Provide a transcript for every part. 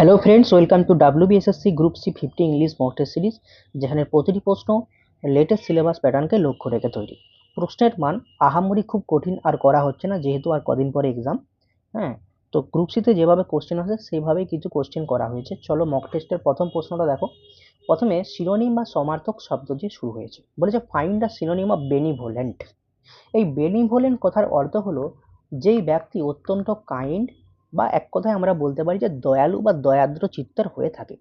Hello friends, welcome to WBSSC group C 50 English mock test series, যেখানে প্রতিটি প্রশ্ন latest syllabus প্যাটার্নকে লক্ষ্য রেখে তৈরি। প্রশ্নের মান আহামরি খুব কঠিন আর করা হচ্ছে না, যেহেতু আর কদিন পরে এক্সাম। হ্যাঁ, তো গ্রুপ সিতে যেভাবে কোশ্চেন আসে সেইভাবেই কিছু কোশ্চেন করা হয়েছে। চলো মক টেস্টের প্রথম প্রশ্নটা দেখো। প্রথমে সিনোনিম বা সমার্থক শব্দ দিয়ে শুরু হয়েছে, বলেছে find the synonym of benevolent. এই বেনিভোলেন্ট কথার অর্থ হলো যেই ব্যক্তি অত্যন্ত কাইন্ড, বা এক কথায় আমরা বলতে পারি যে দয়ালু বা দয়াদ্র চিত্তের হয়ে থাকে।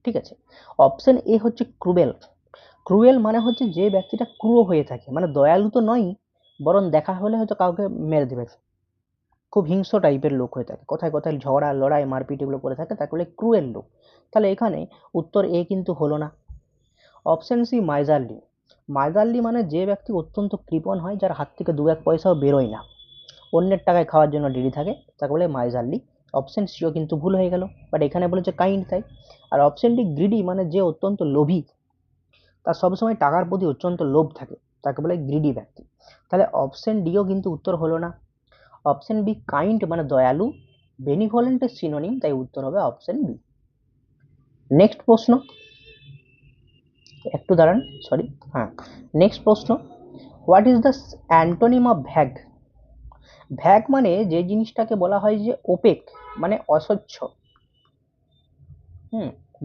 ঠিক আছে। অপশন এ হচ্ছে ক্রুয়েল। ক্রুয়েল মানে হচ্ছে যে ব্যক্তিটা ক্রুয় হয়ে থাকে, মানে দয়ালু তো নয়, বরং দেখা হলে হয়তো কাউকে মেরে দেবে, খুব হিংস্র টাইপের লোক হয়ে থাকে, কথায় কথায় ঝগড়া লড়াই মারপিট এগুলো করে থাকে, তাকে বলে ক্রুয়েল লোক। তাহলে এখানে উত্তর এ কিন্তু হলো না। Option C মাইজারলি। মাইজারলি মানে যে ব্যক্তি অত্যন্ত কৃপণ হয়, যার হাত থেকে দু এক পয়সাও বেরোয় না, অন্যের টাকায় খাওয়ার জন্য রেডি থাকে, তাকে বলে মাইজারলি। অপশন সিও কিন্তু ভুল হয়ে গেল, বাট এখানে বলেছে কাইন্ড, তাই। আর অপশন ডি গ্রিডি মানে যে অত্যন্ত লোভী, তার সবসময় টাকার প্রতি অত্যন্ত লোভ থাকে, তাকে বলে গ্রিডি ব্যক্তি। তাহলে অপশন ডিও কিন্তু উত্তর হলো না। অপশন বি কাইন্ড মানে দয়ালু, বেনিভোলেন্টের সিনোনিম, তাই উত্তর হবে অপশন বি। নেক্সট প্রশ্ন, একটু দাঁড়ান, সরি। হ্যাঁ, নেক্সট প্রশ্ন, what is the antonym of vague. Vague মানে যে জিনিসটাকে বলা হয় যে ওপেক, মানে অস্বচ্ছ।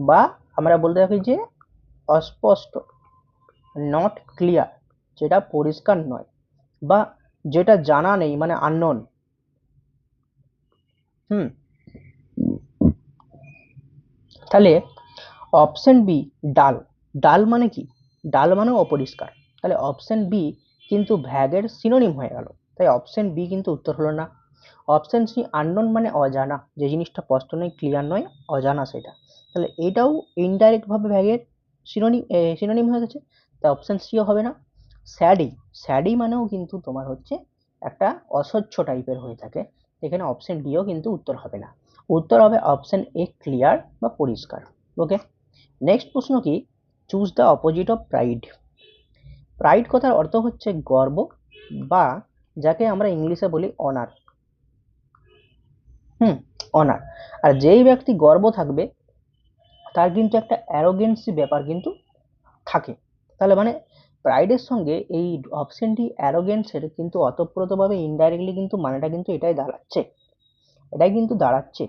বা আমরা বলতে পারি যে অস্পষ্ট, নট ক্লিয়ার, যেটা পরিষ্কার নয়, বা যেটা জানা নেই, মানে আননোন। তাহলে অপশন বি ডাল। ডাল মানে কি? ডাল মানে অপরিষ্কার। তাহলে অপশন বি কিন্তু ভ্যাগের সিনোনিম হয়ে গেল, তাই অপশন বি কিন্তু উত্তর হলো না। অপশন সি আননোন মানে অজানা, যে জিনিসটা স্পষ্ট নয়, ক্লিয়ার নয়, অজানা সেটা। তাহলে এটাও ইনডাইরেক্ট ভাবে ভ্যাগের সিনোনিম হয়ে গেছে, তাই অপশন সিও হবে না। স্যাডি। স্যাডি মানেও কিন্তু তোমার হচ্ছে একটা অস্বচ্ছ টাইপের হয়ে থাকে, এখানে অপশন ডিও কিন্তু উত্তর হবে না। উত্তর হবে অপশন এ ক্লিয়ার বা পরিষ্কার। ওকে। নেক্সট প্রশ্ন কি, choose the opposite of pride. Pride কথার অর্থ হচ্ছে গর্ব, বা যাকে আমরা ইংলিশে বলি অনার। অনার। আর যেই ব্যক্তি গর্ব থাকবে, তার কিন্তু একটা অ্যারোগেন্সি ব্যাপার কিন্তু থাকে। তাহলে মানে প্রাইডের সঙ্গে এই অপশনটি অ্যারোগেন্সের কিন্তু অতপ্রতভাবে ইনডাইরেক্টলি কিন্তু মানেটা কিন্তু এটাই কিন্তু দাঁড়াচ্ছে।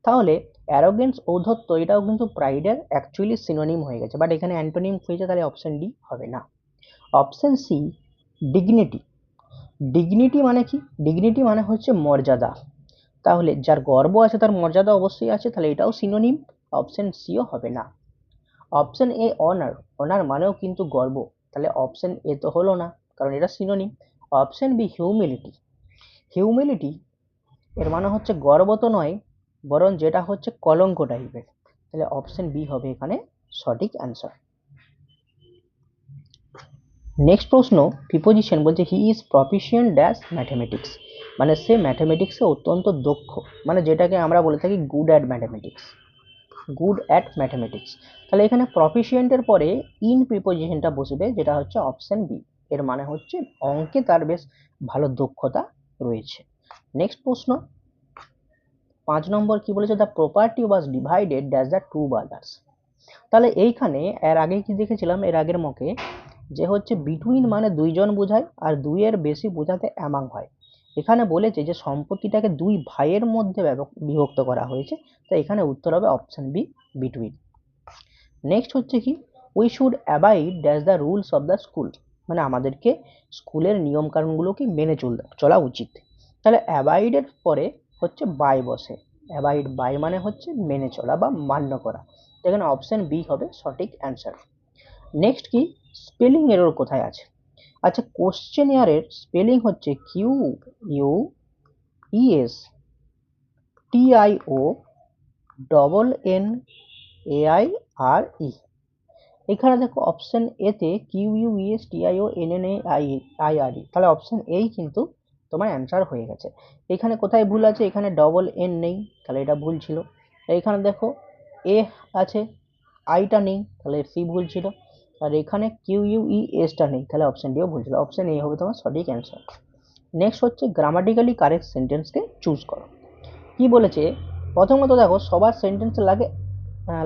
তাহলে অ্যারোগেন্স, ঔদ্ধত্য, এটাও কিন্তু প্রাইডের অ্যাকচুয়ালি সিনোনিম হয়ে গেছে, বাট এখানে অ্যান্টোনিম হয়েছে, তাহলে অপশন ডি হবে না। Option C dignity. ডিগনিটি মানে কি? ডিগনিটি মানে হচ্ছে মর্যাদা। তাহলে যার গর্ব আছে তার মর্যাদা অবশ্যই আছে, তাহলে এটাও সিনোনিম, অপশন সিও হবে না। Option A honour. অনার মানেও কিন্তু গর্ব, তাহলে অপশন এ তো হলো না, কারণ এটা synonym. Option B humility. Humility এর মানে হচ্ছে গর্ব তো নয়, বরং যেটা হচ্ছে কলঙ্ক টাইপের, তাহলে অপশন বি হবে এখানে সঠিক অ্যান্সার। নেক্সট প্রশ্ন, প্রিপোজিশন বলছে he is proficient dash mathematics, মানে সে ম্যাথমেটিক্সে অত্যন্ত দক্ষ, মানে যেটাকে আমরা বলে থাকি good at mathematics. Good at mathematics. তাহলে এখানে প্রফিশিয়েন্টের পরে ইন প্রিপোজিশনটা বসবে, যেটা হচ্ছে অপশন বি। এর মানে হচ্ছে অঙ্কে তার বেশ ভালো দক্ষতা রয়েছে। নেক্সট প্রশ্ন 5 নম্বর কি বলেছে, the property was divided dash the two brothers. তাহলে এইখানে এর আগে কি দেখেছিলাম, এর আগের মকে, যে হচ্ছে বিটুইন মানে দুইজন বোঝায়, আর দুইয়ের বেশি বোঝাতে অ্যামাং হয়। এখানে বলেছে যে সম্পত্তিটাকে দুই ভাইয়ের মধ্যে বিভক্ত করা হয়েছে, তাই এখানে উত্তর হবে অপশন বি, বিটুইন। নেক্সট হচ্ছে কি, we should abide dash the rules of the school, মানে আমাদেরকে স্কুলের নিয়ম কানুনগুলোকে মেনে চলা উচিত। তাহলে অ্যাবাইডের পরে হচ্ছে বাই বসে, অ্যাবাইড বাই মানে হচ্ছে মেনে চলা বা মান্য করা, এখানে অপশন বি হবে সঠিক অ্যান্সার। নেক্সট কি, স্পেলিং এরর কোথায় আছে? আচ্ছা, কোশ্চেন এর স্পেলিং হচ্ছে Q U E S T I O double N A I R E. এখানে দেখো অপশন এ তে Q U E S T I O N N A I I R E, তাহলে option এই কিন্তু তোমার answer হয়ে গেছে। এখানে কোথায় ভুল আছে? এখানে ডবল এন নেই, তাহলে এটা ভুল ছিল। এইখানে দেখো এ আছে, আইটা নেই, তাহলে সি ভুল ছিল। আর এখানে কিউ ইউ ই এসটা নেই, তাহলে অপশন ডিও ভুল ছিল। অপশন এ হবে তোমার সঠিক অ্যান্সার। নেক্সট হচ্ছে গ্রামাটিক্যালি কারেক্ট সেন্টেন্সকে চুজ করো। কি বলেছে, প্রথমত দেখো সবার সেন্টেন্সে লাগে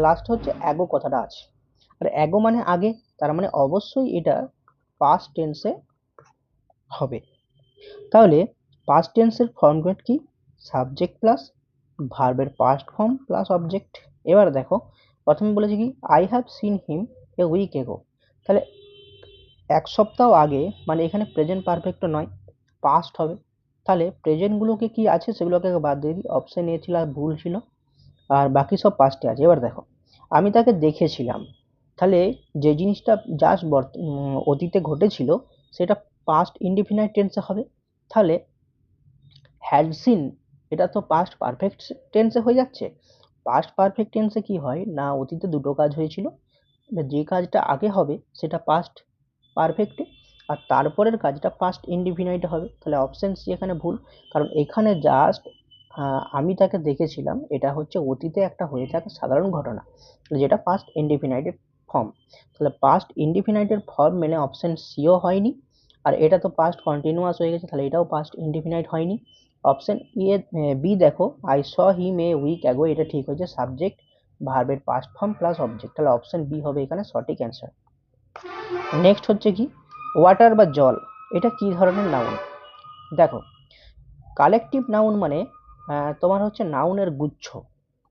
লাস্ট হচ্ছে অ্যাগো কথাটা আছে, আর অ্যাগো মানে আগে, তার মানে অবশ্যই এটা পাস্ট টেন্সে হবে। তাহলে পাস্ট টেন্সের ফর্মুলা কি? সাবজেক্ট প্লাস ভার্বের পাস্ট ফর্ম প্লাস অবজেক্ট। এবার দেখো প্রথমে বলেছে কি I have seen him a week ago, তাহলে এক সপ্তাহ আগে, মানে এখানে প্রেজেন্ট পারফেক্ট নয়, পাস্ট হবে। তাহলে প্রেজেন্টগুলোকে কি আছে সেগুলোকে বাদ দিয়ে দিই, অপশন এ ছিল আর ভুল ছিল, আর বাকি সব পাস্টে আছে। এবার দেখো আমি তাকে দেখেছিলাম, তাহলে যে জিনিসটা জাস্ট অতীতে ঘটেছিল সেটা পাস্ট ইনডিফিনাইট টেন্সে হবে। তাহলে হ্যাড সিন এটা তো পাস্ট পারফেক্ট টেন্সে হয়ে যাচ্ছে। পাস্ট পারফেক্ট টেন্সে কি হয় না, অতীতে দুটো কাজ হয়েছিল, যে কাজটা আগে হবে সেটা পাস্ট পারফেক্টে, আর তারপরের কাজটা পাস্ট ইনডিফিনাইটে হবে। তাহলে অপশন সি এখানে ভুল, কারণ এখানে জাস্ট আমি তাকে দেখেছিলাম এটা হচ্ছে অতীতে একটা হয়ে থাকা সাধারণ ঘটনা, যেটা পাস্ট ইনডিফিনাইটের ফর্ম। তাহলে পাস্ট ইনডিফিনাইটের ফর্ম মেনে অপশন সিও হয়নি, আর এটা তো পাস্ট কন্টিনিউয়াস হয়ে গেছে, তাহলে এটাও পাস্ট ইনডিফিনাইট হয়নি। অপশন বি দেখো I saw him a week ago, এটা ঠিক হয়েছে, সাবজেক্ট ভার্বের পাস্ট ফর্ম প্লাস অবজেক্ট, তাহলে অপশন বি হবে এখানে সঠিক অ্যান্সার। নেক্সট হচ্ছে কি ওয়াটার বা জল, এটা কি ধরনের নাউন? দেখো কালেকটিভ নাউন মানে তোমার হচ্ছে নাউনের গুচ্ছ,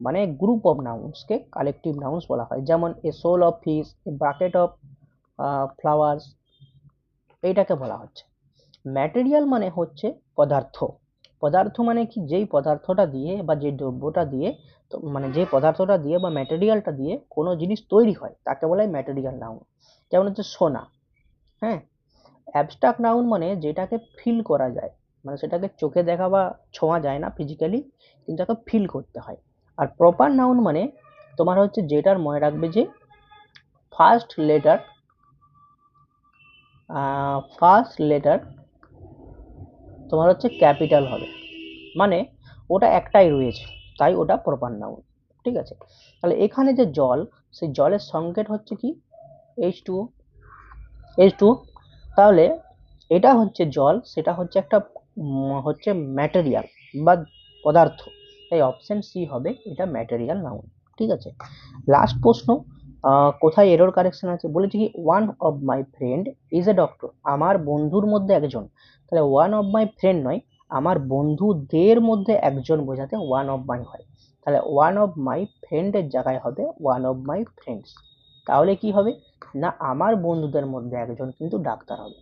মানে গ্রুপ অফ নাউন্সকে কালেকটিভ নাউন্স বলা হয়। যেমন a shoal of fish, a bucket of flowers, এইটাকে বলা হচ্ছে। ম্যাটেরিয়াল মানে হচ্ছে পদার্থ। পদার্থ মানে কি, যেই পদার্থটা দিয়ে বা যে দ্রব্যটা দিয়ে, তো মানে যে পদার্থটা দিয়ে বা ম্যাটেরিয়ালটা দিয়ে কোনো জিনিস তৈরি হয় তাকে বলা হয় ম্যাটেরিয়াল নাউন। যেমন হচ্ছে সোনা, হ্যাঁ। অ্যাবস্ট্রাক্ট নাউন মানে যেটাকে ফিল করা যায়, মানে সেটাকে চোখে দেখা বা ছোঁয়া যায় না ফিজিক্যালি, কিন্তু তাকে ফিল করতে হয়। আর প্রপার নাউন মানে তোমার হচ্ছে যেটার মনে রাখবে যে ফার্স্ট লেটার তোমার হচ্ছে ক্যাপিটাল হবে, মানে ওটা একটাই রয়েছে, তাই ওটা প্রপার নাউন। ঠিক আছে, তাহলে এখানে যে জল, সেই জলের সংকেত হচ্ছে কি H2O। H2O, তাহলে এটা হচ্ছে জল, সেটা হচ্ছে একটা হচ্ছে ম্যাটেরিয়াল বা পদার্থ, তাই অপশন সি হবে এটা ম্যাটেরিয়াল নাউন। ঠিক আছে, লাস্ট প্রশ্ন, কোথায় এরর কারেকশন আছে বলেছি কি one of my friend is a doctor, আমার বন্ধুর মধ্যে একজন, তাহলে ওয়ান অফ মাই ফ্রেন্ড নয়, আমার বন্ধুদের মধ্যে একজন বোঝাতে ওয়ান অফ মাই হয়, তাহলে ওয়ান অফ মাই ফ্রেন্ডের জায়গায় হবে ওয়ান অফ মাই ফ্রেন্ডস। তাহলে কি হবে না, আমার বন্ধুদের মধ্যে একজন কিন্তু ডাক্তার হবে।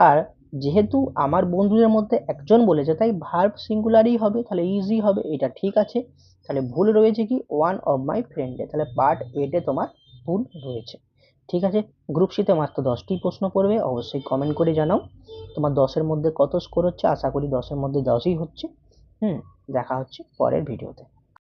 আর যেহেতু আমার বন্ধুদের মধ্যে একজন বলেছে তাই ভার্ব সিঙ্গুলারই হবে, তাহলে ইজি হবে, এটা ঠিক আছে। তাহলে ভুল রয়েছে কি ওয়ান অফ মাই ফ্রেন্ডে, তাহলে পার্ট এতে তোমার ভুল রয়েছে। ঠিক আছে, গ্রুপ সিতে মাত্র 10টি প্রশ্ন পড়বে, অবশ্যই কমেন্ট করে জানাও তোমার 10-এর মধ্যে কত স্কোর হচ্ছে। আশা করি 10-এর মধ্যে 10ই হচ্ছে। দেখা হচ্ছে পরের ভিডিওতে।